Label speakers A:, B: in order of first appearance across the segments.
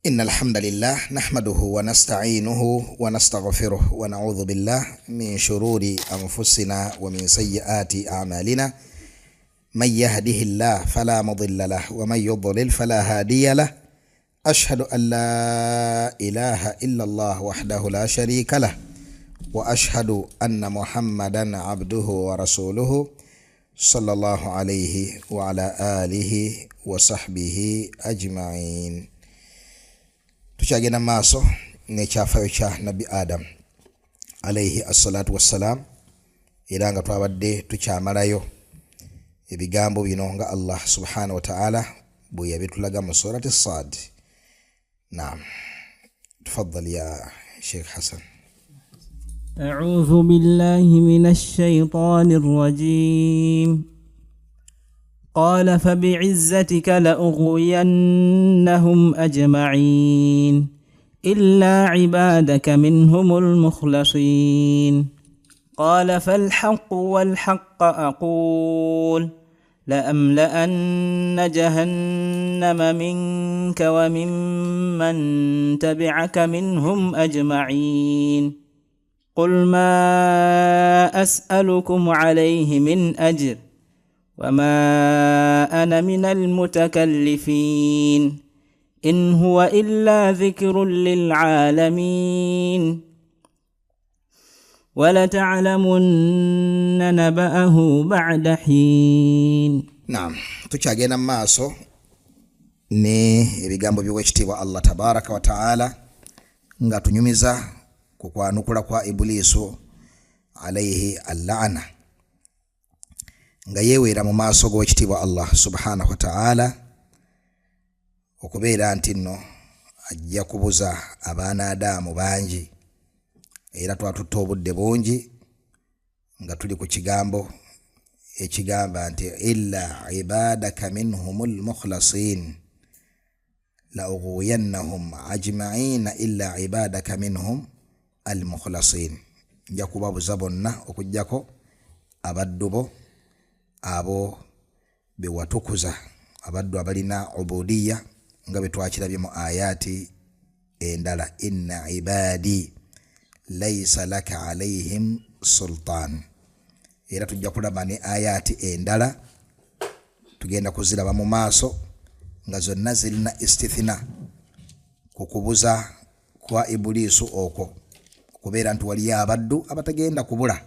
A: إن الحمد لله نحمده ونستعينه ونستغفره ونعوذ بالله من شرور أنفسنا ومن سيئات أعمالنا من يهده الله فلا مضل له ومن يضلل فلا هادي له أشهد أن لا إله إلا الله وحده لا شريك له وأشهد أن محمدا عبده ورسوله صلى الله عليه وعلى آله وصحبه أجمعين. Tuchagenda maaso n'ekyafayo kya Nabi Adam alayhi assalatu wassalam, era nga twabadde tukyamalayo ebigambo bino nga Allah subhanahu wa ta'ala bwe yabitulaga mu surati Sad. Naam, تفضل يا شيخ حسن.
B: أعوذ بالله من الشيطان الرجيم. قال فبعزتك لأغوينهم أجمعين إلا عبادك منهم المخلصين. قال فالحق والحق أقول لأملأن جهنم منك وممن تبعك منهم أجمعين. قل ما أسألكم عليه من أجر وما أنا من المتكلفين إن هو إلا ذكر للعالمين ولتعلمن نبأه بعد حين.
A: Naam, tukyagenda maaso ne ebigambo by'owekitiibwa Allah tabaraka wa ta'ala nga tunyumiza ku kwanukula kwa Ibulisu alayhi al-la'na, nga yeweera mu maaso g'owekitiibwa Allah subhanahu wa ta'ala okubeera nti nno ajja kubuza abaana Adamu bangi, era twatutta obudde bungi nga tuli ku kigambo ekigamba nti illa ibadaka minhumul mukhlasin la ughwiyannahum ajma'ina illa ibadaka minhum al mukhlasin. Nja kubabuza bonna okujjako abaddu bo abo bewatukuza, abaddu abalina ubudiya nga betwakirabye mu ayati endala, inna ibadi laysa laka alayhim sultan. Era tujja kulaba ne ayati endala tugenda kuziraba mu maaso nga zonna zirina istithna kukubuza kwa Ibulisu okwo okubeera nti waliyo abaddu abatagenda kubula.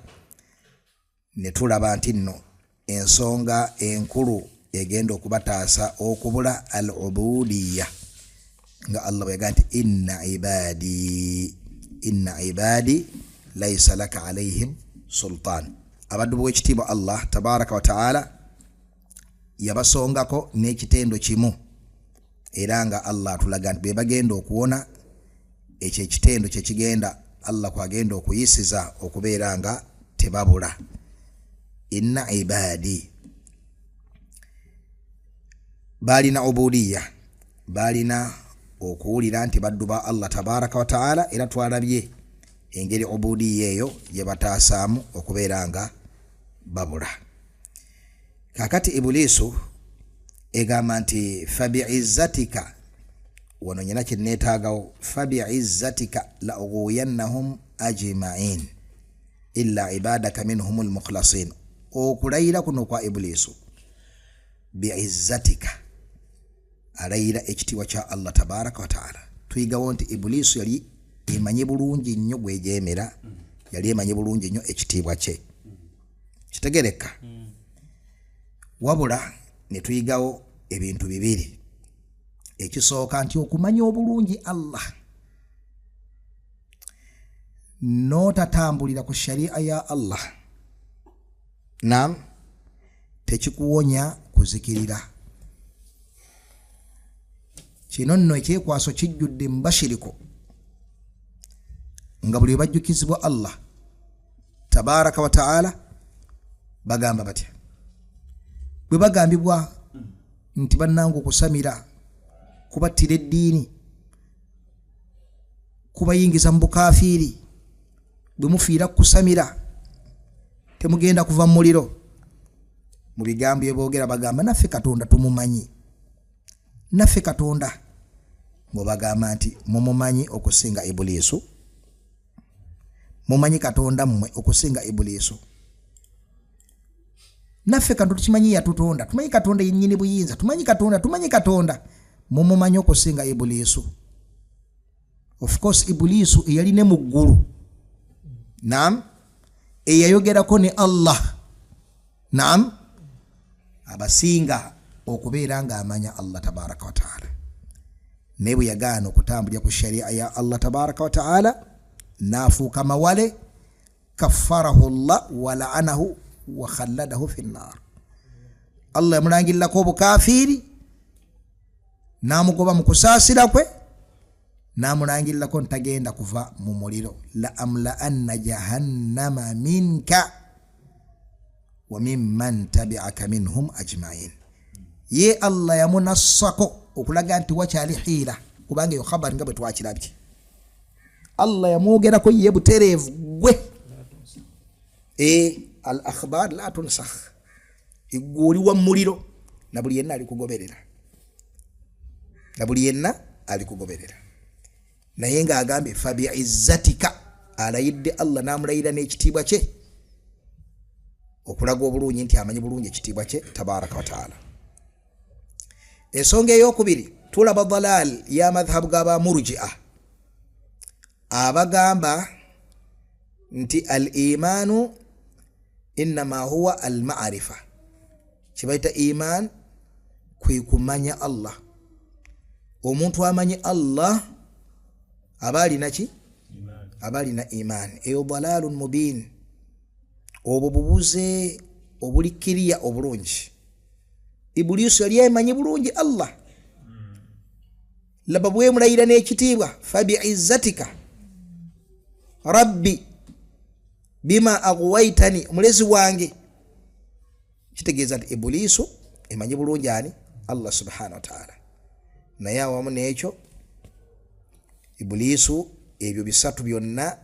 A: Ne tulaba nti nno ensonga enkulu egenda okubataasa okubula al-ubudiyya nga Allah bwegamba nti inna ibadi laysa laka alayhim sultan. Abaddu b'owekitiibwa Allah tabaraka wa ta'ala yabasongako n'ekitendo kimu, era nga Allah atulaga nti bebagenda okuwona ekyo ekitendo kye kigenda Allah kwagenda okuyisiza okubeera nga tebabula. Inna ibadi balina ubudiyya, balina okuwulira nti baddu ba Allah tabaraka wa ta'ala, era twalabye engeri ubudiyya eyo gye bataasaamu okubeera nga babula. Kakati Ibulisu egamba nti fabi'izzatika, wano nyina kinneetaagawo, fabi'izzatika la ughwiyannahum ajma'in illa ibadaka minhumul mukhlasin. Okulayira kuno kwa Ibulisu bi'izzatika, alayira ekitiibwa kya Allah tabaraka wa ta'ala. Tuyigawo nti Ibulisu yali emanyi bulungi nnyo gwejeemera, yali emanyi bulungi nnyo ekitiibwa kye, kitegereka. Wabula ne tuyigawo ebintu bibiri. Ekisooka nti okumanya obulungi Allah n'otatambulira ku sharia ya Allah, naam, tekikuwonya kuzikirira. Kino nno ekyekwaso kijjudde mubashiriko nga buli bajjukizibwa Allah tabaraka wa ta'ala bagamba batya? Bwe bagambibwa nti bannange okusamira kubattira eddiini, kubayingiza mu bukafiiri, bwe mufiira kusamira temugenda kuva mu muliro. Mu bigambo byeboogera bagamba naffe Katonda tumumanyi, naffe Katonda mubagamba nti mumumanyi okusinga Ibulisu, mumanyi Katonda mmwe okusinga Ibulisu. Naffe kantu tukimanyi yatutonda, tumanyi Katonda yennyini buyinza, tumanyi Katonda mumumanyi okusinga Ibulisu. Of course Ibulisu eyali ne mu ggulu, naam, eyayogerako ne Allah, naam, abasinga okubeera nga amanya Allah tabaraka wa taala. Naye bwe yagaana okutambulira ku sharia ya Allah tabaraka wa taala n'afuuka mawale, kaffarahu Allah wa la'anahu wa khalladahu fi nnar. Allah yamulangirirako obukafiri, n'amugoba mu kusaasira kwe, n'amulangirirako ntagenda kuva mu muliro. La amla anna jahannama minka wa mimman tabi'aka minhum ajma'in. Ye Allah yamunassako okulaga nti wakyali hiira, kubanga yo khabari nga bwe twakirabye. Allah yamwogerako ye butereevu gwe. Al akhbar la tunsakh. Igguliwa mu muliro na buli yenna alikugoberera. Naye nga agambe fa bi'izzatika, alayidde Allah n'amulayira n'ekitiibwa kye okulaga obulungi nti amanyi bulungi ekitiibwa kye tabaraka wa taala. Ensonga ey'okubiri, tulaba dalal ya madhhabu g'aba murji'a abagamba nti al-imanu innama huwa al-ma'rifa. Kibaita iman kwe kumanya Allah. Omuntu amanyi Allah abalina ki? Abalina iman. Eyo dalalun mubin, obwo bubuze obulikiriya obulungi. Ibulisu yali amanyi bulungi Allah, laba bwe mulayira n'ekitiibwa fa bi'izzatika rabbi bima aghwaytani, mulezi wange. Kitegeeza nti Ibulisu emanyi bulungi ani? Allah subhanahu wa ta'ala. Naye awamu n'ekyo Ibulisu ebyo bisatu byonna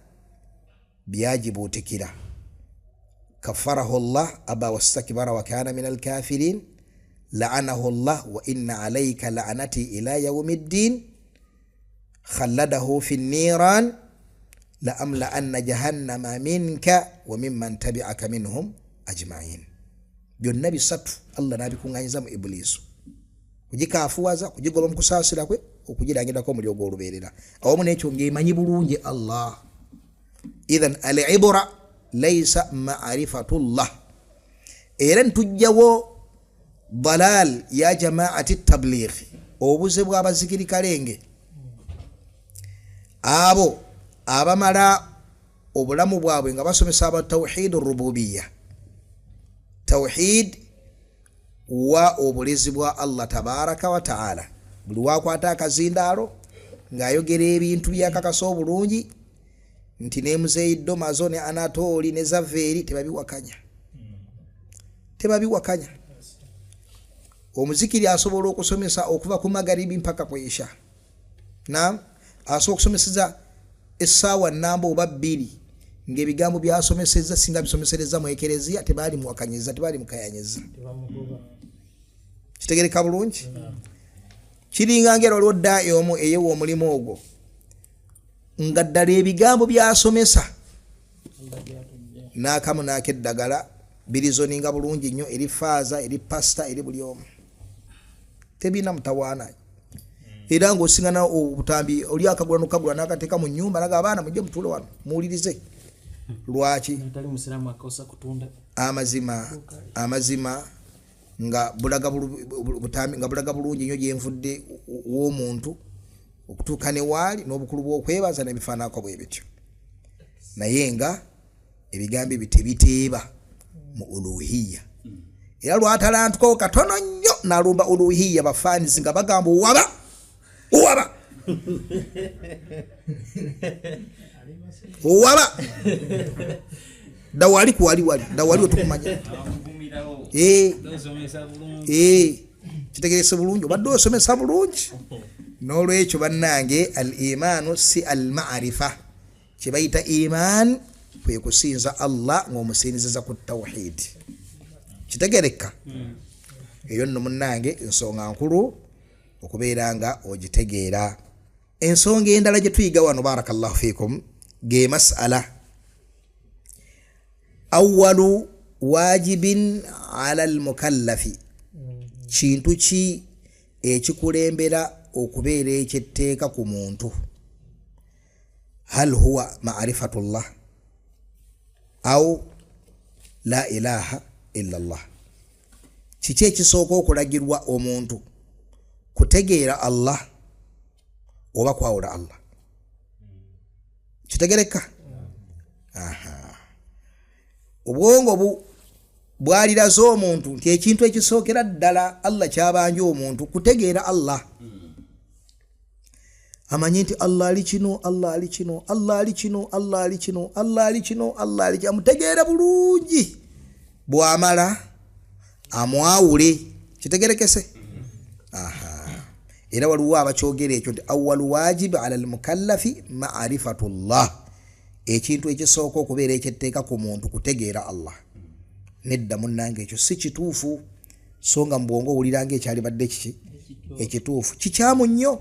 A: byagibuutikira. Kaffarahu Allah aba wastakbara wa kana min al-kafirin, la'anahu Allah wa inna alayka la'anati ila yawmiddin, khalladahu fi an-niran, la amla anna jahannama minka wa mimman tabi'aka minhum ajma'in. Byonna bisatu Allah nabikunganyiza mu Ibulisu, kugikaafuwaza, kugigoba mu kusaasira kwe, okugirangirako omulyogo olubeerera. Awamu n'ekyo ng'emanyi bulungi Allah. Idhan al-ibra laysa ma'rifatullah. Era ntujjawo dalal ya jama'ati tabligh, obuze bw'abazikiri kalenge abo abamala obulamu bwabwe nga basomesa aba tawhid ar-rububiyya, tawhid wa obulezi bwa Allah tabaraka wa taala. Buli wakwata akazindaalo ng'ayogera ebintu byakakasa obulungi nti ne Muzeyiddo Mazo ne Anatoli ne Zaveri tebabiwakanya. Omuzikiri asobola okusomesa okuva ku magaribi mpaka ku isha. Naam, asobola okusomeseza essaawa nnamba oba bbiri ng'ebigambo byasomeseza singa bisomesereza mu ekereziya tebaali muwakanyiza, tebaali mukayanyiza. Kitegereka bulungi? Kiringa ngero waliwo ddaai omu eyewa omulimu ogwo nga ddala ebigambo byasomesa n'akamu n'akeddagala birizoninga bulungi nnyo eri faaza, eri pasta, eri buli omu. Tebina mutawaana. Era ng'osingana obutambi oli akagula n'okagula n'akateeka mu nnyumba naga abaana mujje mutuule wano muwulirize. Lwaki? Amazima nga bulaga bulungi nnyo gyenvudde w'omuntu okutuuka ne waali n'obukulu bw'okwebaza n'ebifaanako bwe bityo. Naye nga ebigambo ebyo tebiteeba mu uluhiyya. Era lwatalantukawo katono nnyo n'alumba uluhiyya bafaanizi nga bagamba owaba dawali kuwali dawali otukumanya. Kitegerese bulungi obadde osomesa bulungi. N'olwekyo bannange al-imanu si al-ma'rifa. Kye bayita iman kwe kusinza Allah ng'omusinziza ku tawhid. Kitegereka? Eyo nno munnange ensonga nkulu okubeera nga ogitegeera ensonga endala gye tuyiga wano barakallahu fikum ge mas'ala awwalu wajibin ala almukallafi kintu ki ekikulembera okubeera ekyetteeka ku muntu hal huwa ma'rifatullah au la ilaha illa Allah kiki ekisooka okulagirwa omuntu kutegeera Allah oba kwawula Allah kitegereka obwongo bwaliraze omuntu nti ekintu ekisookera ddala Allah kyabanja omuntu kutegeera Allah amanyi nti Allah ali kino Allah ali kino Allah ali kino Allah ali kino Allah ali kino Allah ali kino amutegeera bulungi bwamala amwawule kitegerekese era waliwo abakyogera ekyo nti awwalu wajibu ala almukallafi ma'rifatullah ekintu ekisooka okubeera ekyetteeka ku muntu kutegeera Allah nedda munnange ekyo si kituufu so nga mu bwongo owuliranga ekyalibadde kiki ekituufu kikyamu nnyo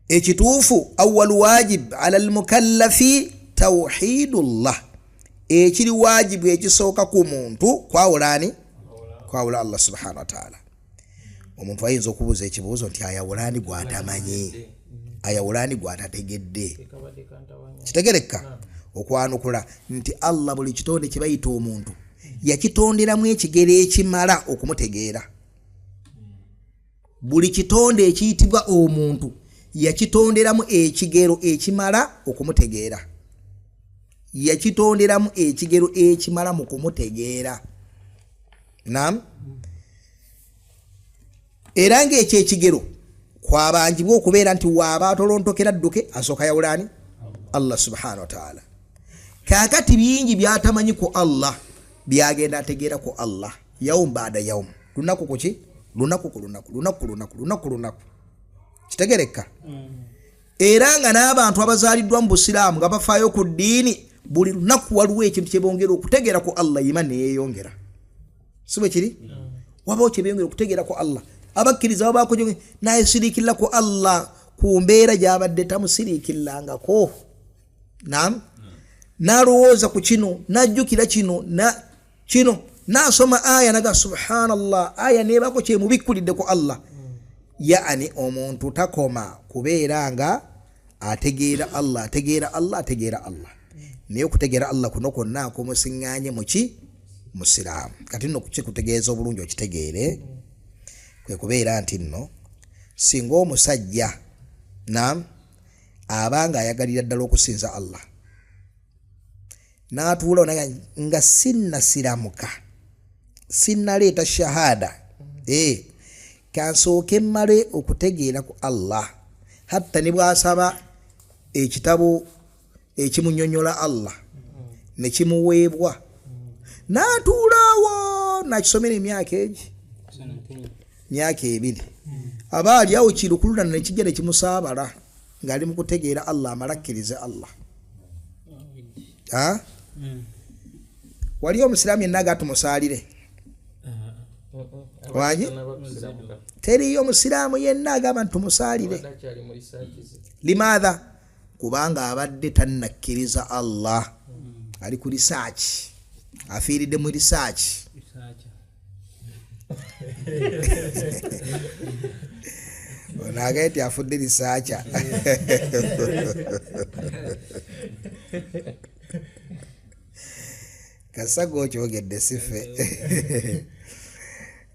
A: ekituufu awwalu wajib ala almukallafi tawhidullah ekiri wajibu ekisooka ku muntu kwawulani kwawula Allah subhanahu wa ta'ala omuntu ayinza okubuuza ekibuuzo nti ayawulani gwatamanyi ayawulani gwatategedde kitegereka okwanukula nti Allah buli kitonde kye bayita omuntu yakitonderamu ekigero ekimala okumutegeera buli kitonde ekiyitibwa omuntu yakitonderamu ekigero ekimala okumutegeera yakitonderamu ekigero ekimala mu kumutegeera naam era ng'ekyo ekigero kwabanjibwa okubeera nti waaba atolontokera dduke asooka yawulani Allah subhanahu wa ta'ala kakati bingi byatamanyi ku Allah byagenda ategeera ku Allah yawm baada yawm lunaku kuki lunaku kitegereka era nga n'abantu abazaaliddwa mu busiraamu nga bafaayo ku ddiini buli lunaku waliwo ekintu kye bongera okutegeera ku Allah imani neyeeyongera si bwe kiri wabawo kye beyongera okutegeera ku Allah abakkiriza babaako naye siriikirira ku Allah ku mbeera gy'abadde tamusiriikirangako naam n'alowooza ku kino n'ajjukira kino n'asoma aya naga subhanallah aya neebaako kyemubikkulidde ku Allah yaani omuntu takoma kubeera nga ategeera Allah naye okutegeera Allah kuno kwonna akumusiŋŋaanye muki musiraamu kati nno kikutegeeza obulungi okitegeere kwe kubeera nti nno singa omusajja naam abanga ayagalira ddala okusinza Allah n'atuula nga sinnasiramuka sinnaleeta shahada kansooke mmale okutegeera ku Allah hatta ne bw'asaba ekitabo ekimunnyonnyola Allah ne kimuweebwa n'atuulaawo nakisomera emyaka egi myaka 2 abaali awo kirukululana ne kijja ne kimusaabala ng'ali mu kutegeera Allah amala akkirize Allah wali omusiraamu yenna aga tumusaalire wanyi teriyo omusiraamu yenna agamba nti tumusaalire limaadha kubanga abadde tannakkiriza Allah ali ku research afiiridde mu research onagaye nti afudde researcher kasago okyogedde sife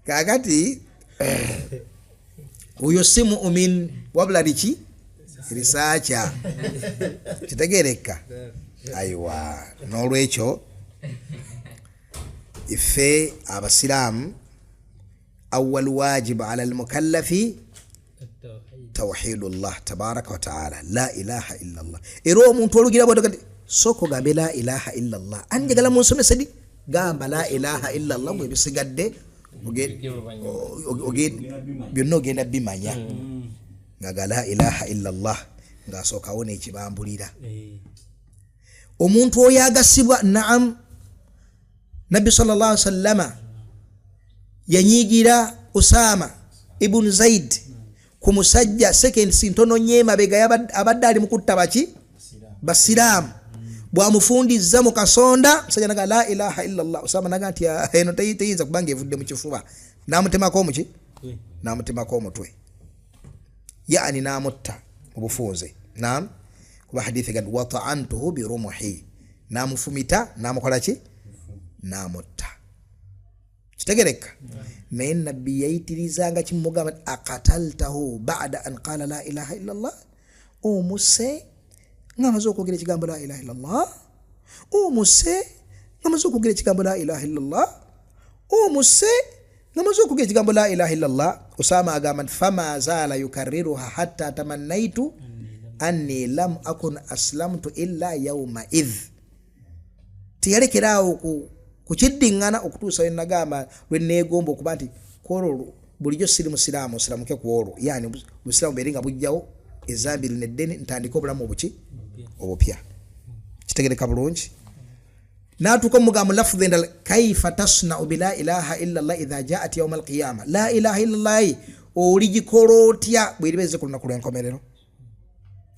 A: kakati oyo si mu'min wabula liki researcher kitegereka aiwa n'olwekyo ife abasiraamu awwal wajib ala almukallafi tawhidullah tabaraka wa ta'ala la ilaha illa Allah era omuntu olugira bw'atogati soko gambe la ilaha illa Allah anjagala munsomesa di gamba la ilaha illa Allah bwe bisigadde byonna ogenda bimanya nga la ilaha illa Allah ng'asookawo n'ekibambulira omuntu oyo agasibwa naam nabbi sallallahu alaihi wasallama yanyigira Usama ibn Zaid ku musajja seconds ntono nyema bega abadde ali mukutta baki basiramu bwamufundizza mu kasonda musajja naga la ilaha illa Allah Usama naga nti eno teyinza kubanga evudde mu kifuba namutemako muki namutemako omutwe yani namutta mu bufunze naam kuba hadithi gadi wata'antuhu bi rumhi namufumita namukola ki namutta kitegereka naye nabbi yayitirizanga kimugamba aqataltahu ba'da an qala la ilaha illa Allah omuse ngamaze okwogera ekigambo la ilaha illa Allah omuse ngamaze okwogera ekigambo la ilaha illa Allah omuse ngamaze okwogera ekigambo la ilaha illa Allah Usama agamba fama zala yukarriruha hatta tamannaitu anni lam akun aslamtu illa yawma idh tiyalekerawo kukiddingana okutuusa we nagamba lwe neegomba okuba nti kwolwo bulijjo siri musiraamu osilamuke ku olwo yani obusiraamu beere nga bujjawo ezambi lineddene ntandika obulamu obuki obupya kitegereka bulungi natuuka omugamba lafudhi endala kaifa tasnau bila ilaha illa Allah idha jaat yauma alqiyama la ilaha illa Allah oligikola otya bweribeze ku lunaku lw'enkomerero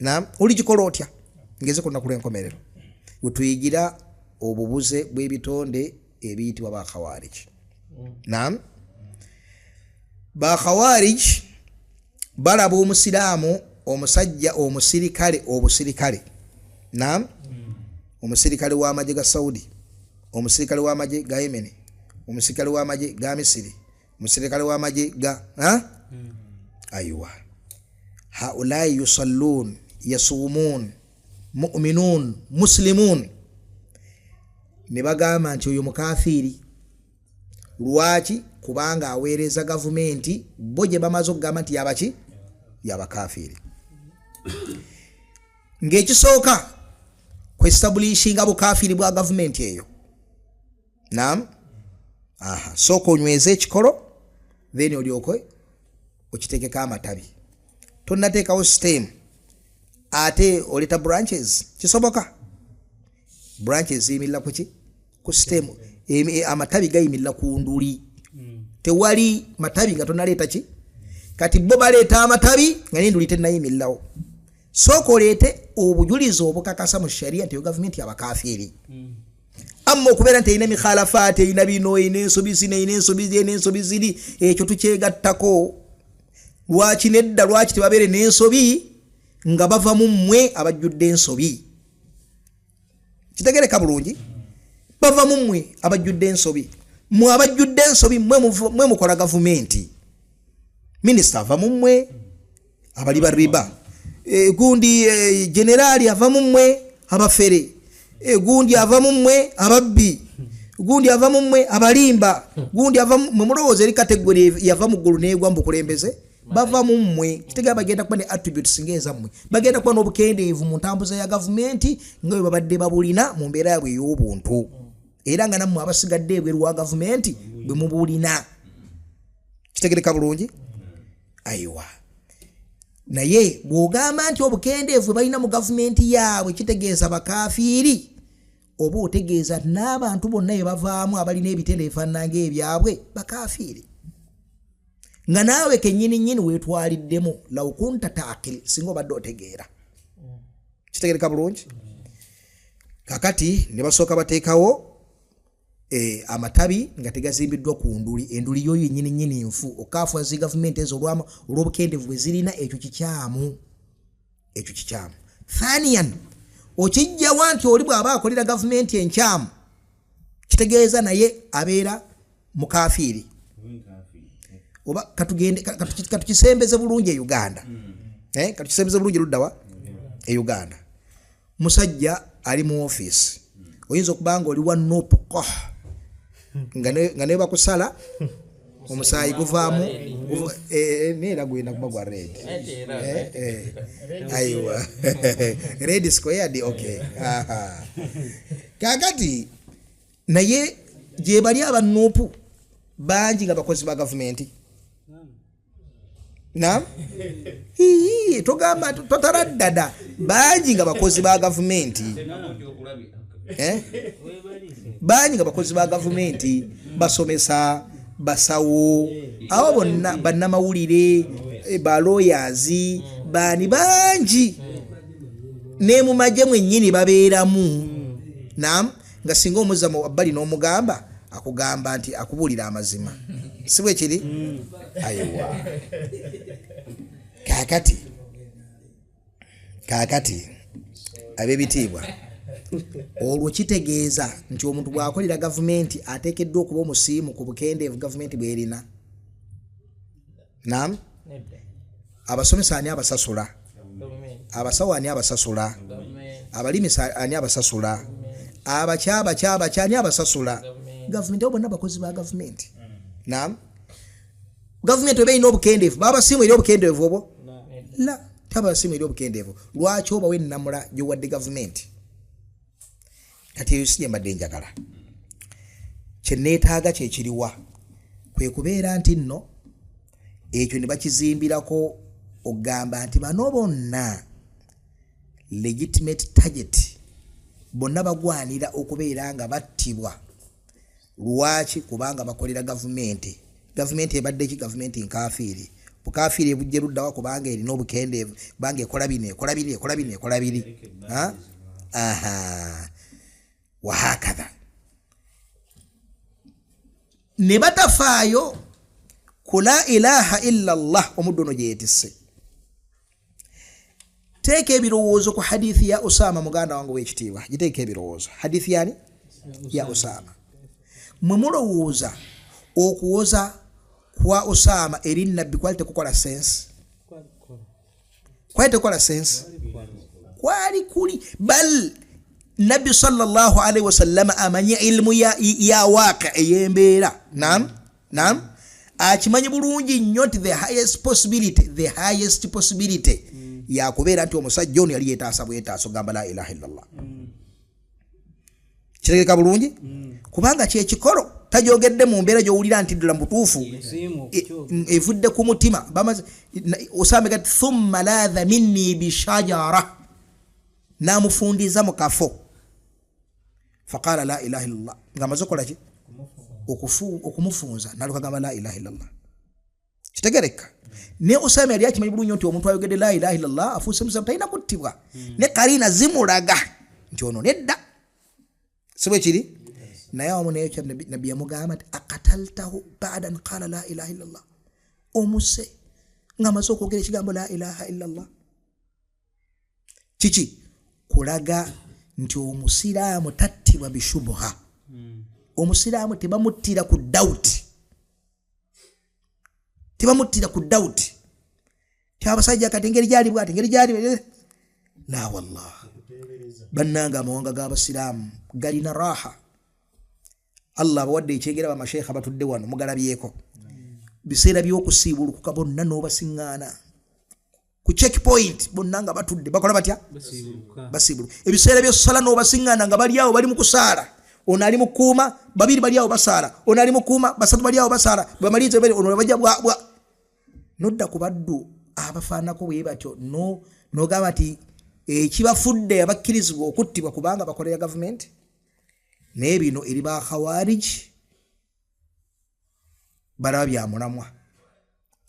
A: naam oligikola otya ngeze ku lunaku lw'enkomerero wetuyigira obubuze bw'ebitonde ebiyitibwa bakhawarij naam bakhawarij balaba omusiraamu omusajja omusirikale obusirikale naam omusirikale w'amagye ga Saudi omusirikale w'amagye ga Yemen omusirikale w'amagye ga Misiri omusirikale w'amagye ga aywa haulai yusallun yasumun mu'minun muslimun ne bagamba nti oyo mukafiri lwaki kubanga aweereza gavumenti bo gye bamaze okugamba nti yabaki yabakafiri ng'ekisooka kwestablishinga bukafiri bwa gavumenti eyo naam sooka onyweze ekikolo then olyoke okitekeko amatabi tonnateekawo system ate oleta branches kisoboka branches ziyimirira kuki ku system amatabi gayimirira ku nduli tewali matabi nga tonaleeta ki kati bo baleeta amatabi nga n'enduli tennayimirirawo sooka oleete obujulizi obukakasa mu sharia nti yo gavumenti yabakafiri amma okubeera nti erina mikhalafaati erina bino erina ensobi zino erina ensobi ziri ekyo tukyegattako lwaki nedda lwaki tebabeere n'ensobi nga bava mu mmwe abajjudde ensobi kitegereka bulungi bava mu mmwe abajjudde ensobi mwe abajjudde ensobi mwe mukola gavumenti minisita ava mu mmwe abali bariba gundi generali ava mu mmwe abafere gundi ava mu mmwe ababbi gundi ava mu mmwe abalimba gundi ava mu mulowooza eri kategori yava mu ggulu neegwa mbukulembeze bava mu mmwe kitegera bagenda kuba ne attributes ng'ezammwe bagenda kuba n'obukendeevu mu ntambuza ya gavumenti nga bwe babadde babulina mu mbeera yabwe ey'obuntu era nga nammwe abasigadde ebweru wa gavumenti bwe mubulina kitegereka bulungi ayiwa naye bw'ogamba nti obukendeevu balina mu gavumenti yaabwe kitegeeza bakafiri oba otegeeza n'abantu bonna bye bavaamu abalina ebitende ebifaanana ng'ebyabwe bakafiri nga naawe kennyini weetwaliddemu lawkunta taakil singa obadde otegeera kitegereka bulungi kakati ne basooka bateekawo amatabi nga tegazimbiddwa ku nduli enduli yo yennyini nfu okaafuwa zi gavumenti ezo olw'obukendeevu bwe zirina ekyo kikyamu thaniyan okijjawa nti oli bw'aba akolera gavumenti enkyamu kitegeeza naye abeera mukafiri oba katukisembeze bulungi e Uganda katukisembeze bulungi luddawa e Uganda musajja ali mu office oyinza okubanga oli wa nopuko nga ne bakusala omusaayi guvaamu neera gwenda kuba gwa red ayiwa red squared okay kakati naye gye bali abanupu bangi nga bakozi ba gavumenti naam togamba totaraddada bangi nga bakozi ba gavumenti bangi nga bakozi ba gavumenti basomesa basawo abo bonna bannamawulire lawyers bani bangi ne mu majje mwennyini babeeramu naam nga singa omuzamu abbali n'omugamba akugamba nti akubuulira amazima si bwe kiri ayiwa kaakati ab'ebitiibwa olwo kitegeeza nti omuntu bw'akolera gavumenti ateekeddwa okuba omusiimu ku bukendeevu gavumenti bw'erina naam abasomesa ani abasasula abasawo ani abasasula abalimisa ani abasasula abakyabakya ani abasasula gavumenti abo bonna bakozi ba gavumenti naam gavumenti oba erina obukendeevu baba basiimu eri obukendeevu obwo la taba basiimu eri obukendeevu lwaki obawo ennamula gyowadde gavumenti kati eyo si gyembadde njagala kyenneetaaga kyekiriwa kwe kubeera nti nno ekyo ne bakizimbirako ogamba nti bano bonna legitimate target bonna bagwanira okubeera nga battibwa lwaki kubanga bakolera gavumenti ebadde ki gavumenti nkafiiri bukafiiri ebujje luddawa kubanga erina obukendeevu kubanga ekola biri wahakadha ne batafaayo ku la ilaha illa Allah omuddu ono gye yeetisse teeka ebirowoozo ku hadithi ya Usama muganda wange w'ekitiibwa giteeka ebirowoozo hadithi yani ya Usama mwe mulowooza okuwoza kwa Usama eri nabbi kwali tekukola sense kwali kuli bal nabbi sallallahu alaihi wasallam amanye ilmu ya waqi eyembeera naam akimanyi bulungi nnyo nti the highest possibility yakubeera nti omusajja ono yali yeetaasa bwetaaso gamba la ilaha illallah kitegeka bulungi kubanga kyekikolo tajogedde mu mbeera gy'owulira nti ddala mutuufu evudde ku mutima Osama gati thumma laadha minni bishajara namufundiza mu kafo faqala la ilaha illallah nga amaze okukola ki okumufunza naluka gamba la ilaha illallah kitegereka ne Osama yali akimanyi bulungi nti omuntu ayogedde la ilaha illallah afuuse musamu talina kuttibwa ne karina zimulaga nti ono nedda si bwe kiri naye awamu naye kya nabbi yamugamba nti akataltahu ba'dan qala la ilaha illallah omuse nga amaze okwogera ekigambo la ilaha illallah kiki kulaga nti omusiraamu tattibwa bishubuha omusiraamu tebamuttira ku doubt kyabasajja kati engeri gyali la wallah bannanga amawanga g'abasiraamu galina raha Allah bawadde ekyegera bamasheekha batudde wano mugalabyeko biseera by'okusiibulukuka bonna n'obasiŋŋaana ku checkpoint bonna nga batudde bakola batya basiibuluka ebiseera by'ossala n'obasiŋŋaana nga bali awo bali mu kusaala ono ali mu kuuma babiri bali awo basaala ono ali mu kuuma basatu bali awo basaala bamalize ono bajja bwa nodda ku baddu abafaanako bwe batyo n'ogamba nti ekibafudde abakkirizibwa okuttibwa kubanga bakolera gavumenti naye bino eri ba khawarij balaba byamulamwa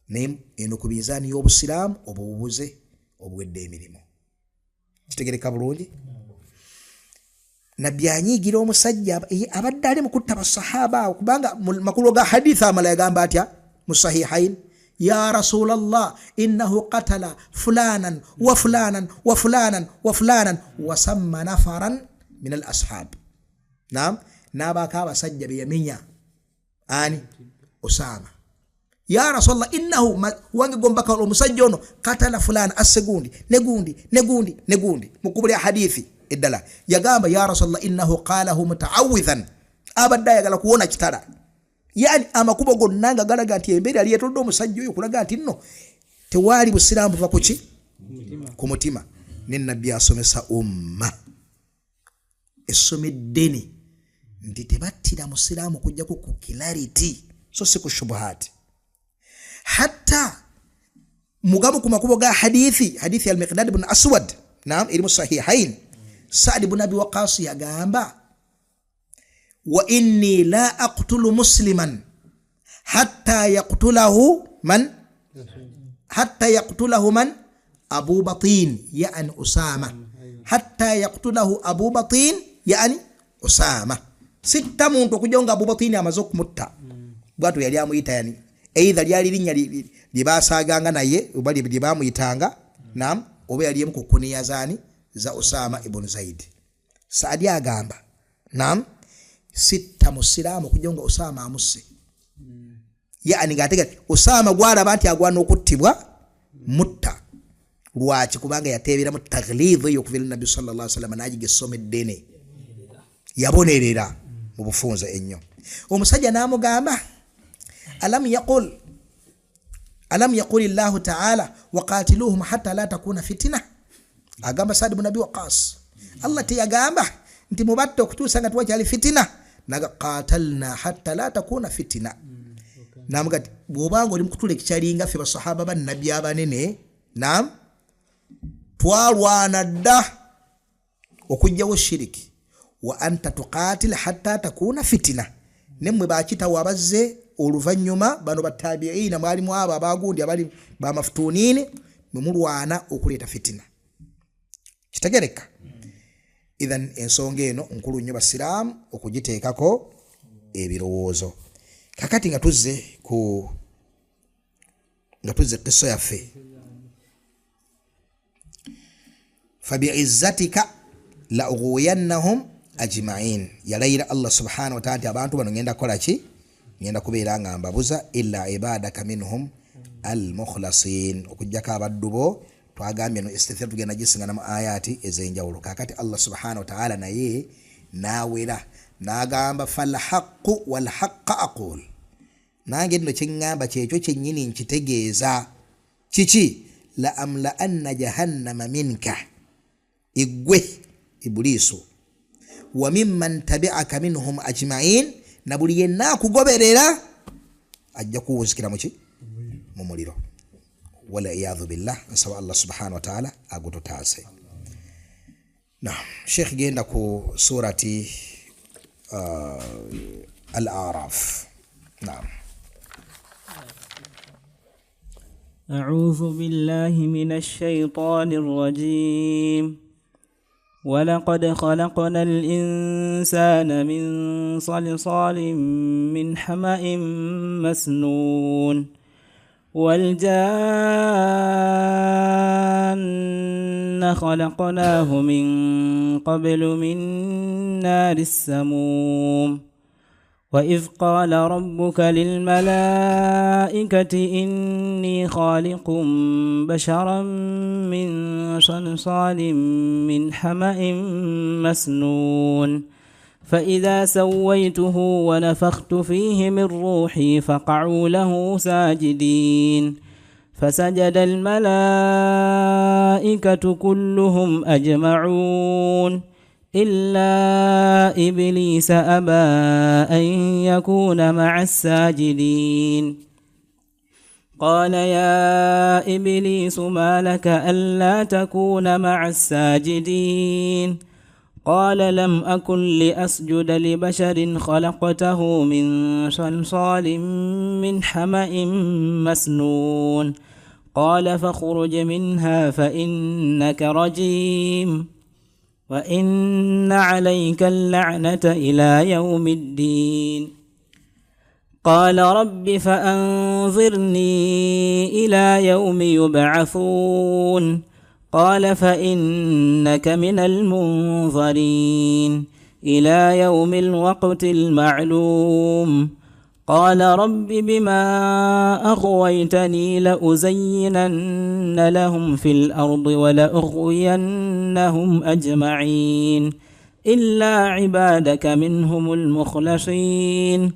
A: naye eno ku mizaani y'obusiraamu obubuze obuwedde emirimu kitegereka bulungi nabbi anyiigira omusajja abadde ali mu kutta basahaba kubanga makulu ga hadith amala yagamba atya mu sahihain ya rasulallah innahu qatala fulanan wa fulanan wa fulanan wa fulanan wa samma nafaran min al ashab naam n'abaako abasajja be yamenya ani Osama ya rasulallah innahu wange gombaka omusajja ono qatala fulana assegundi negundi mukubuli hadithi eddala yagamba ya rasulallah innahu qalahu mutaawidhan abadde ayagala kuwona kitala yani amakubo gonna nga galaga nti embeera yali yetolodde omusajja oyo kulaga nti nno tewaali busiraamu buva kuki ku mutima ne nabbi asomesa umma essomo eddene nti tebattira musiraamu kujjako ku clarity so si ku shubuhaati hatta mugamu ku makubo ga hadithi al-Miqdad ibn Aswad naam iri mu sahihain Sa'd ibn Abi Waqqas yagamba wa inni la aqtulu musliman hatta yaqtulahu man hatta yaqtulahu man Abu Batin yani Usama, hatta yaqtulahu Abu Batin yani Usama. Sita muntu okujonga Abu Batin amaze okumutta bwatu yali amuyita yani either lyali linnya libasaganga naye oba libamuyitanga nam oba yali emukukuni yazani za Usama ibn Zaid. Saadi agamba nam sita musiramu okujonga Usama amusse yani ngatega Usama gwala banti agwana okuttibwa mutta lwaki kubanga yatebera mu taglidh yokuvira Nabi sallallahu alaihi wasallam najige somedene yabonerera mu bufunza ennyo. Omusajja namugamba alam yaqul Allah ta'ala waqatiluhum hatta la takuna fitna. Agamba Saad ibn Abi Waqqas Allah tiyagamba nti mubatte okutuusa nga tuwakyali fitina naga qatalna hatta la takuna fitna. Namugati bwobanga oli mukutule kichalinga ffe basahaba ba Nabi abanene nam twalwana dda okujjawo shiriki wa anta tuqatil hatta takuna fitna. Nemwe bakita wabazze oluvanyuma bano batabiina mwalimu aba abagundi abali ba maftunini mumulwana okuleta fitina. Kitegereka. Idhan ensonga eno nkulu nnyo basiramu okugiteekako ebirowoozo. Kakati nga tuzze qissa yaffe fabi'izzatika la ughwiyannahum ajma'in. Yalayira Allah subhanahu wa ta'ala abantu bano ngenda kola ki ngenda kubeera nga mbabuza illa ibadaka minhum al-mukhlasin. Okujjako abaddubo twagambye no istithna tugenda gisingana mu ayati ezenjawulo. Kakati Allah subhanahu wa ta'ala naye nawera nagamba fal haqqu wal haqqa aqul. Nange nno kyengamba kyekyo kyennyini nkitegeeza kiki la amla anna jahannama minka igwe ibulisu wa mimman tabi'aka minhum ajma'in na buli yenna kugoberera ajja kuwuzikira mu muliro. Wala iyadhu billah. Nsaba Allah subhanahu wa ta'ala agututaase. Sheikh genda ku surati Al-A'raf.
B: أعوذ بالله من الشيطان الرجيم. ولقد خلقنا الإنسان من صلصال من حمأ مسنون والجان خلقناه من قبل من نار السموم. وإذ قال ربك للملائكة إني خالق بشرا من صلصال من حمأ مسنون فإذا سويته ونفخت فيه من روحي فقعوا له ساجدين فسجد الملائكة كلهم أجمعون إلا إبليس أبى أن يكون مع الساجدين. قال يا إبليس ما لك ألا تكون مع الساجدين؟ قال لم أكن لأسجد لبشر خلقته من صلصال من حمأ مسنون. قال فاخرج منها فإنك رجيم وإن عليك اللعنة إلى يوم الدين. قال رب فأنظرني إلى يوم يبعثون. قال فإنك من المنظرين إلى يوم الوقت المعلوم. قال رب بما أغويتني لأزينن لهم في الأرض ولأغوينهم أجمعين إلا عبادك منهم المخلصين.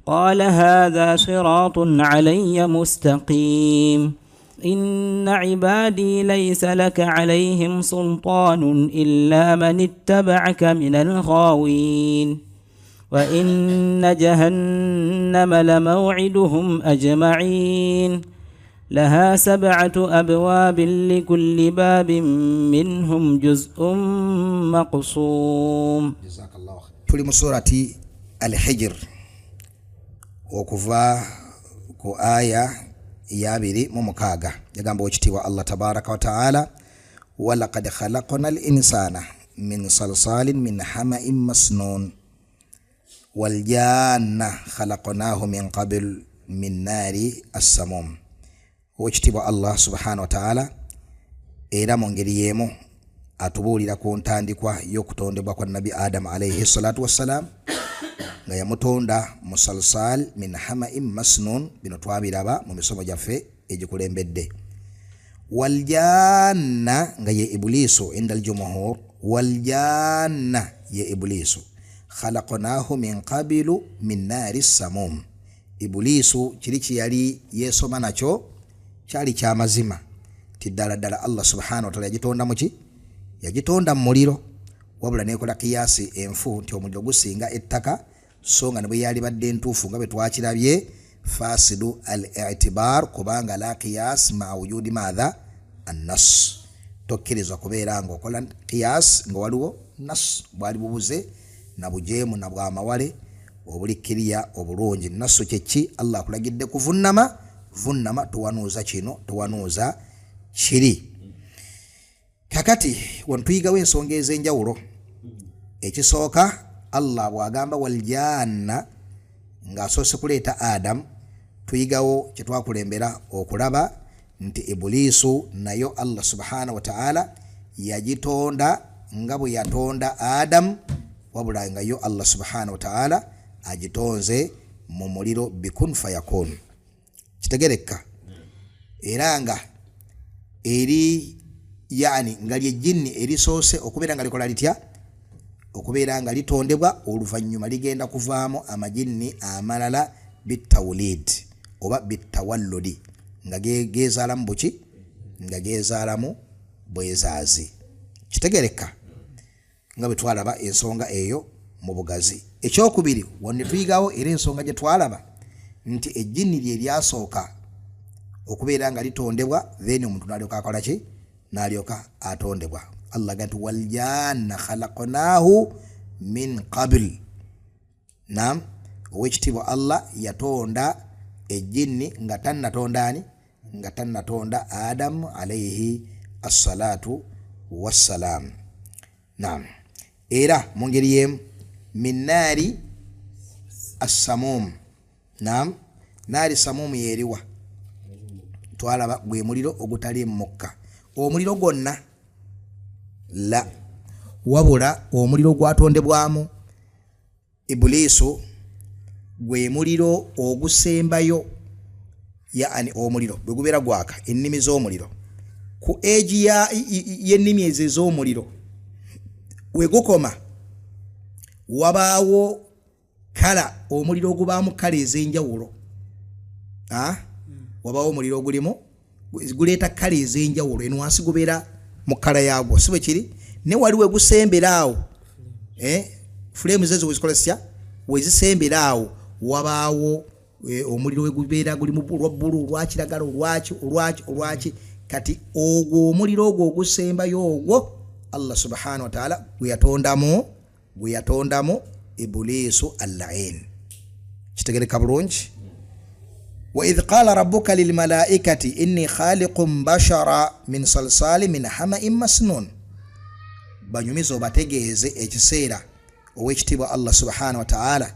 B: قال هذا صراط علي مستقيم. إن عبادي ليس لك عليهم سلطان إلا من اتبعك من الغاوين. وإن جهنم لموعدهم أجمعين لها 7 أبواب لكل باب منهم جزء مقسوم.
A: جزاك الله خير. تولي مسورة الحجر وكفا كو آية يابري ممكاغا yagamba ekitiibwa Allah tabaraka wa ta'ala walaqad khalaqna al-insana min salsalin min hama'in masnun waljanna khalaqnahu min qabl min nari as-samum. Ekitiibwa Allah subhanahu wa ta'ala era mu ngeri y'emu atubuulira ku ntandikwa y'okutondebwa kwa nabi Adam alayhi salatu wassalam nga yamutonda mu salsal min hama'in masnun. Bino twabiraba mu misomo gyaffe egikulembedde. Waljanna nga ye iblisu indal jumhur, waljanna ye iblisu khalaqnahu min qabilu min nari samum. Iblisu kiri kiyali yesoma nakyo kyali kyamazima tiddala ddala Allah subhanahu wa ta'ala yagitonda muki, yagitonda mu muliro, wabula nekola kiyasi enfu nti omuliro gusinga ettaka, so nga ne bwe yali badde entuufu nga bwe twakirabye fasidu al-i'tibar, kubanga la qiyas ma wujudi madha an-nas. Tokkirizwa kubeera nga okola qiyas nga waliwo nas bwali bubuze na bujeemu na bwamawale obulikkiriya obulungi. Nasu kyeki Allah akulagidde kuvunnama, vunnama tuwanuuza kino tuwanuuza kiri. Kakati wantuyigawo ensonga ez'enjawulo. Ekisooka Allah bwagamba waljanna ng'asoose kuleeta Adam, tuyigawo kye twakulembera okulaba nti Iblisu nayo Allah subhanahu wa ta'ala yagitonda nga bwe yatonda Adam, wabula nga yo Allah subhanahu wa ta'ala agitonze mu muliro bikun fayakun. Kitegereka era nga eri yani nga lye jinni erisoose okubeera nga likola litya, okubeera nga litondebwa oluvannyuma ligenda kuvaamu amajinni amalala bitawulid oba bitawalludi nga gezaalamu buki, nga gezaalamu bwezaazi. Kitegereka nga bwe twalaba ensonga eyo mu bugazi. Ekyokubiri wonne tuyigawo era ensonga gye twalaba nti ejjinni lye lyasooka okubeera nga litondebwa, then omuntu n'alyoka akola ki, n'alyoka atondebwa. Allah ganti waljanna khalaqnahu min qabl. Naam, owekitiibwa Allah yatonda ejjinni nga tannatondani, nga tannatonda Adam alayhi assalatu wassalam. Naam, era mu ngeri y'emu min nari as-samum. Naam, nari samum yeriwa twalaba gwe muliro ogutali mukka. Omuliro gwonna la, wabula omuliro gwatondebwamu Iblisu gwe muliro ogusembayo, yaani omuliro bwe gubeera gwaka ennimi z'omuliro ku eji y'ennimi ezo ez'omuliro we gukoma wabaawo kala omuliro ogubaamu kala ez'enjawulo. Wabaawo omuliro ogulimu guleeta kala ez'enjawulo, eno wansi gubeera mu kala yaagwo, si bwe kiri? Ne wali we gusembera awo, fulemu zezo wezikolesya wezisembera awo, wabaawo omuliro we gubeera gulimu lwa bbulu, olwa kiragala, olwaki. Kati ogwo omuliro ogwo ogusembayo ogwo Allah subhanahu wa ta'ala gwe yatondamu Iblisu al-la'in. Kitegereka bulungi. Wa idh qala rabbuka lil malaikati inni khaliqun bashara min salsali min hama'in masnun. Banyumizo bategeeze ekiseera owekitiibwa Allah subhanahu wa ta'ala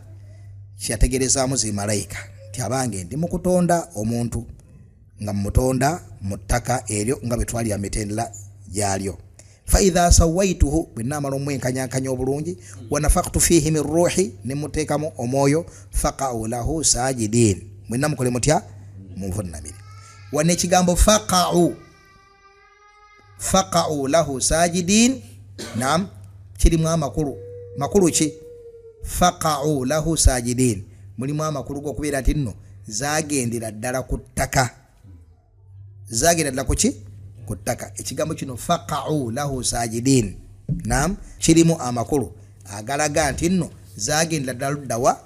A: kyategerezaamu zi malaika nti abange ndi mu kutonda omuntu nga mutonda mu ttaka eryo nga bwe twali amitendera gyalyo. Fa idha sawaituhu, bwe naamala omwenkanyankanya obulungi, wa nafaqtu fihi min ruhi, ne muteekamu omwoyo, faqa'u lahu sajidin, mwenna mukole mutya, munvunnamire. Wane ekigambo faqa'u lahu sajidin, naam, kirimu amakulu ki? Faqa'u lahu sajidin, mulimu amakulu g'okubeera nti nno zagendera ddala ku ttaka, zagendera ddala ku ki? Ku ttaka. Ekigambo kino faqa'u lahu sajidin, naam, kirimu amakulu agalaga nti nno zagendera ddala luddawa.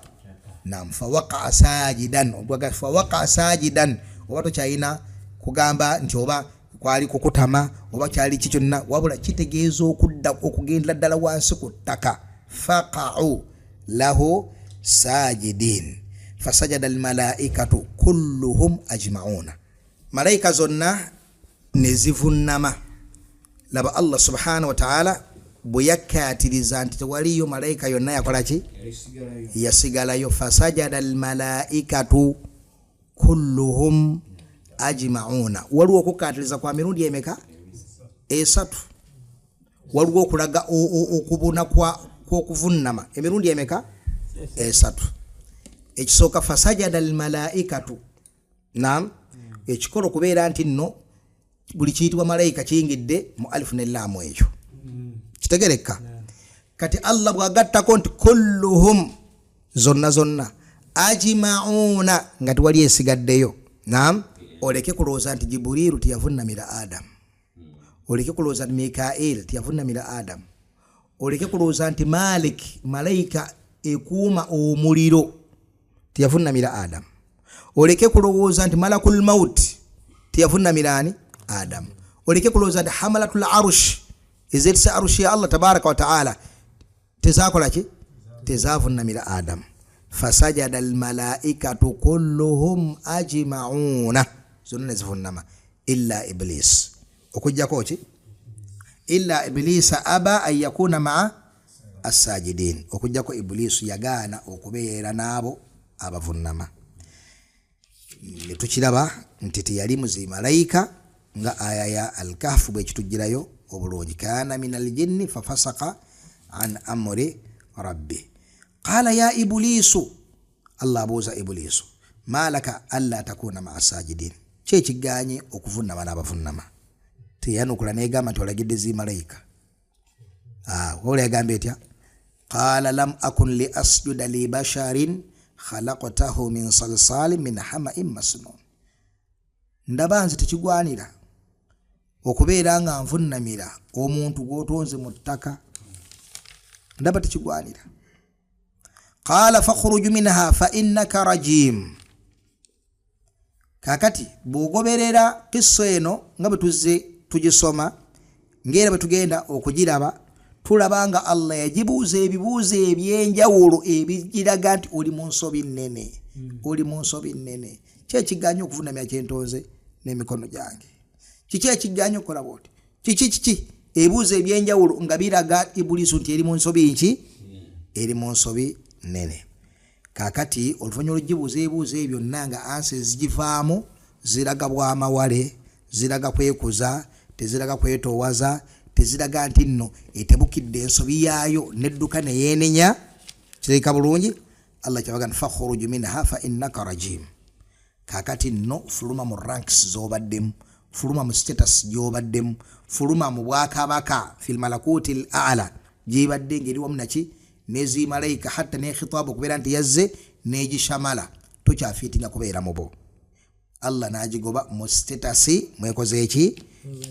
A: Naam, fawaqa'a sajidan, oba tokyalina kugamba nti oba kwali kukutama oba kyali kikyonna, wabula kitegeeza okugendera ddala wansi ku ttaka. Faqa'u lahu sajidin fasajada almalaikatu kulluhum ajma'una, malaika zonna nezivunama. Laba Allah subhanahu wa ta'ala buyakatiriza nti tewaliyo malaika yonna yakolaki yasigalayo. Fasajada almalaikatu kulluhum ajma'una. Waliwo okukatiriza kwa mirundi emeka esatu. Waliwo okulaga okubuna kw'okuvunama emirundi emeka esatu. Ekisooka fasajada almalaikatu, naam, ekikolo okubeera nti nno buli kiyitibwa malayika kiyingidde mu alifu n'ellaamu ekyo kitegereka. Kati Allah bwagattako nti kulluhum, zonna zonna, ajma'una nga tewali esigaddeyo. Naam, oleke kulowooza nti Jibriilu teyavunnamira Adamu, oleke kulowooza nti Mikail teyavunnamira Adamu, oleke kulowooza nti Malik malayika ekuuma omuliro teyavunnamira Adamu, oleke kulowooza nti Malakul Maut teyavunnamira ani Adamu, oleke kulowooza nti Hamalatul Arush ezeetisa arushi ya Allah tabaraka wa ta'ala tezakola ki tezavunnamira Adamu. Fasajada almalaikatu kulluhum ajma'una, zonna nezivunnama illa Iblis, okujjako ki illa Iblisa aba an yakuna ma'a as-sajidin, okujjako Iblisu yagaana okubeera n'abo abavunnama. Tukiraba nti teyali muzimalayika nga aya ya Al-Kahf bwe kitujjirayo obulungi. Kana min al-jinni fafasaka an amri rabbi. Qala ya Iblisu, Allah abuuza Iblisu, malaka alla takuna ma'a as-sajidin, kyekiganye okuvunnama n'abavunnama. Teyanukula negamba nti olagidde zimalayika. Wala yagambe etya? Qala lam akun li asjuda li basharin khalaqtahu min salsalin min hama'in masnun. Ndaba nze tekigwanira okubeera nga nvunnamira omuntu gwotonze mu ttaka, ndaba tekigwanira. Qala fakhruj minha fa innaka rajim. Kakati bwogoberera kisso eno nga bwe tuzze tugisoma, ngera bwe tugenda okugiraba, tulabanga Allah yajibuuza ebibuuzo ebyenjawulo ebigiraga nti oli mu nsobi nnene, oli mu nsobi nnene. Kyekiganya okuvunnamira kyentonze n'emikono gyange? Kiki ekiganya okukola bwoti? Kiki ebibuuzo ebyenjawulo nga biraga Ibulisu nti eri mu nsobi nki? Eri mu nsobi nnene. Kakati oluvannyuma lw'okugibuuza ebibuuzo ebyo byonna nga ansi zigivaamu ziraga bwamawale, ziraga kwekuza, teziraga kwetoowaza, teziraga nti nno etebukidde ensobi yaayo nedduka neyeenenya. Kirabika bulungi. Allah kyabaga nti fakhruj minha fa innaka rajim. Kakati nno fuluma mu ranks z'obaddemu, fuluma mu status gy'obaddemu, fuluma mu bwakabaka fil malakutil a'la gyebadde ngeri wamu naki nezimalayika, hatta ne khitaabu okubeera nti yazze negishamala, tokyafiitinga kubeera mubo. Allah n'agigoba mu status mwekoze eki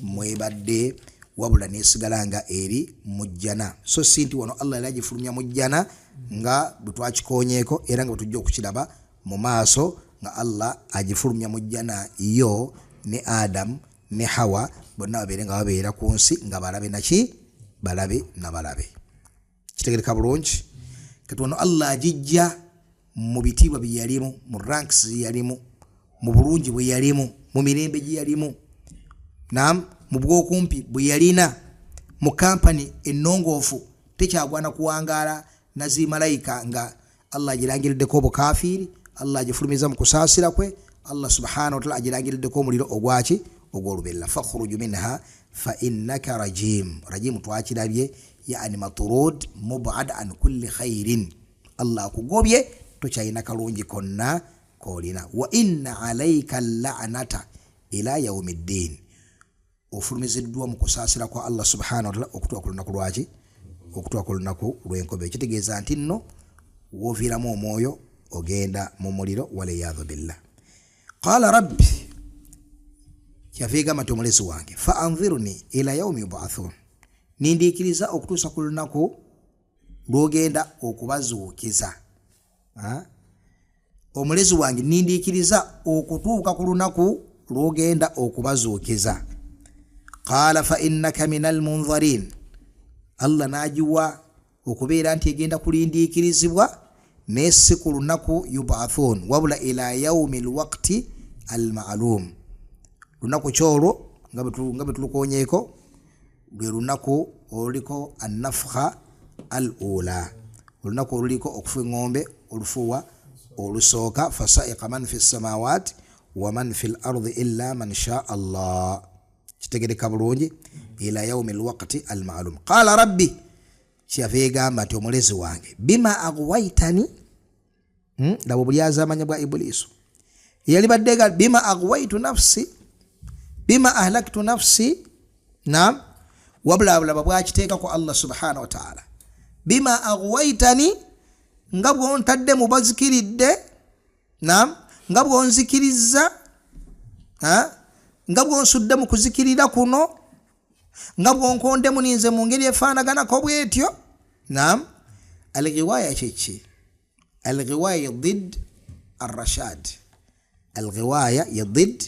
A: mwebadde, wabula nesigala nga eri mujjana. So si nti wano Allah yagifulumya mujjana nga bwe twakikonyeeko era nga bwe tujja okukiraba mu maaso, nga Allah agifulumya mujjana yo ne Adam ne Hawa bonna babeere nga babeera ku nsi nga balabe naki balabe na balabe. Kitegereka bulungi. Kati wano Allah agijja mu bitiibwa bye yalimu, mu ranks ze yalimu, mu bulungi bwe yalimu, mu mirembe gye yalimu, naam, mu bwokumpi bwe yalina, mu kampani ennongoofu, tekyagwana kuwangaala nazimalayika nga Allah agirangiriddeko obukafiri, Allah agifulumiza mu kusaasira kwe, Allah subhanahu wa ta'ala agirangiriddeko omuliro ogwaki ogw'olubella. Fakhruj minha fa innaka rajim. Rajim twakirabye, yani maturud mub'ad an kulli khairin. Allah akugobye tokyalina kalungi konna kolina. Wa inna alayka la'nata ila yawmiddin. Ofulumiziddwa mu kusaasira kwa Allah subhanahu wa ta'ala okutuuka ku lunaku lwaki okutuuka ku lunaku lw'enkobe. Kitegeeza nti nno wooviiramu omwoyo ogenda mu muliro, waliyadhu billah. Qala rabbi, kyaviigamba nti omulezi wange, fa anzirni ila yawmi yub'athun, nindiikiriza okutuusa ku lunaku lw'ogenda okubazuukiza. Omulezi wange nindiikiriza okutuuka ku lunaku lw'ogenda okubazuukiza. Qala fa innaka minal munzirin. Allah n'agiwa okubeera nti egenda kulindiikirizibwa ne si ku lunaku yub'athun, wabula ila yawmil waqti al ma'lum. Lunaku kyolwo nga betulukonyeko lwe lunaku oluliko annafkha al ula, olunaku oluliko okufa engombe olufuwa olusooka. Fasaiqa man fi samawati wa man fi lardi illa man shaa Allah. Kitegereka bulungi. Ila yaumi alwaqti almalum. Qala rabbi, kyava yegamba nti omulezi wange, bima aghwaytani, laba obulyaza amanya bwa ibulisu yali baddega bima aghwaytu nafsi, bima ahlaktu nafsi. Naam, wabula bwakiteeka ku Allah subhanahu wa ta'ala, bima aghwaytani, nga bwontadde mu bazikiridde. Naam, nga bwonzikiriza, nga bwonsudde mu kuzikirira kuno, nga bwonkondemu ninze mu ngeri efaanaganako bwetyo. Naam, al-ghiwaya kyeki? Al-ghiwaya ضد الرشاد. الغواية يضد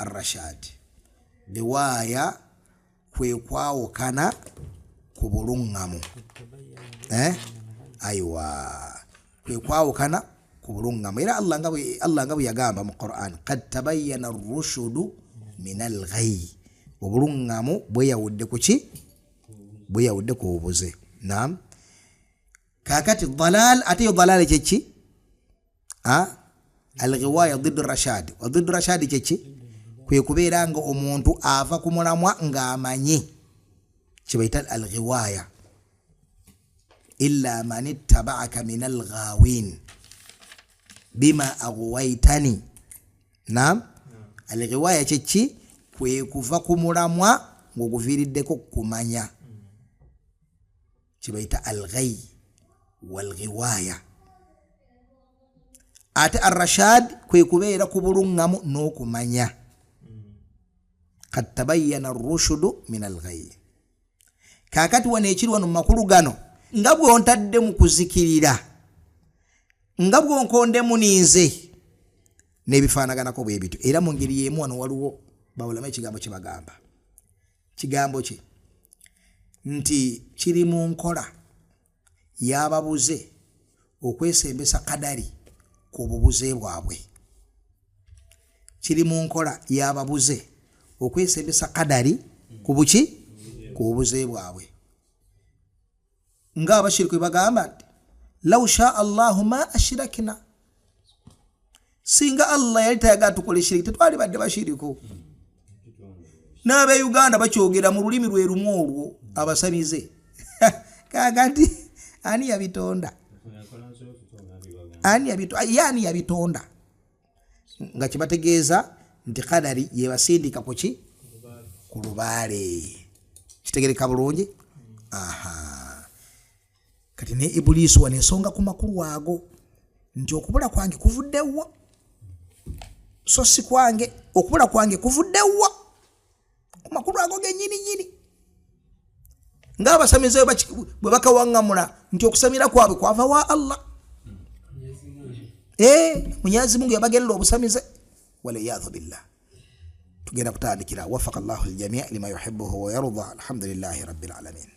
A: الرشاد. Ghiwaya kwe kwawukana ku bulungamu. Aywa, kwe kwawukana ku bulungamu. Era Allah nga bwe yagamba mu Qur'an, qad tabayyana ar-rushdu min al-ghayy. Obulungamu bweyawudde ku ki? Bweyawudde ku bubuze. Naam, kakati dalal, ate yo dalal kyeki? Al-ghiwaya ضد الرشاد. wa ضد الرشاد kyeki? Kwe kubeera nga omuntu ava ku mulamwa ng'amanyi, kibayita al-ghiwaya. Illa man ittaba'aka min al-ghawin bima aghwaytani. Naam, al-ghiwaya kyeki? Kwe kuva ku mulamwa ng'oguviiriddeko kumanya, kibayita al-ghayy wal ghiwaya. Ate ar-rashad kwe kubeera ku bulungamu n'okumanya. Qad tabayyana ar-rushdu min al-ghayy. Kakati wano ekiri wano mu makulu gano, nga bwontadde mu kuzikirira, nga bwonkonde muninze, n'ebifaanaganako bwe bityo. Era mu ngeri y'emu wano waliwo bawulama ekigambo kye bagamba. Kigambo ki? Nti kiri mu nkola y'ababuze okwesembesa kadari ku bubuze bwabwe. Kiri mu nkola y'ababuze okwesembesa kadari ku buki? Ku bubuze bwabwe. Nga abashiriki bagamba nti law shaa Allahu ma ashrakna, singa Allah yali tayaga tukole shiriki tetwali badde bashiriku. N'abe Uganda bakyogera mu lulimi lwe lumu olwo abasamize. Kakati ani yabitonda? Yani yabitonda nga kibategeeza nti kadari yebasindika ku ki? Ku lubaale. Kitegereka bulungi? Kati ne Ibulisu wanesonga ku makulu ago nti okubula kwange kuvuddewa, so si kwange, okubula kwange kuvuddewa ku makulu ago gennyini. Nga abasamize bwe bakawaŋŋamula nti okusamira kwabwe kwava wa Allah. Mwenyezi Mungu yabagerera obusamize. Waliyadhu billah. Tugenda kutandikira. Wafaqa Allahu al-jami' lima yuhibbuhu wa yarda. Alhamdulillahi rabbil alamin.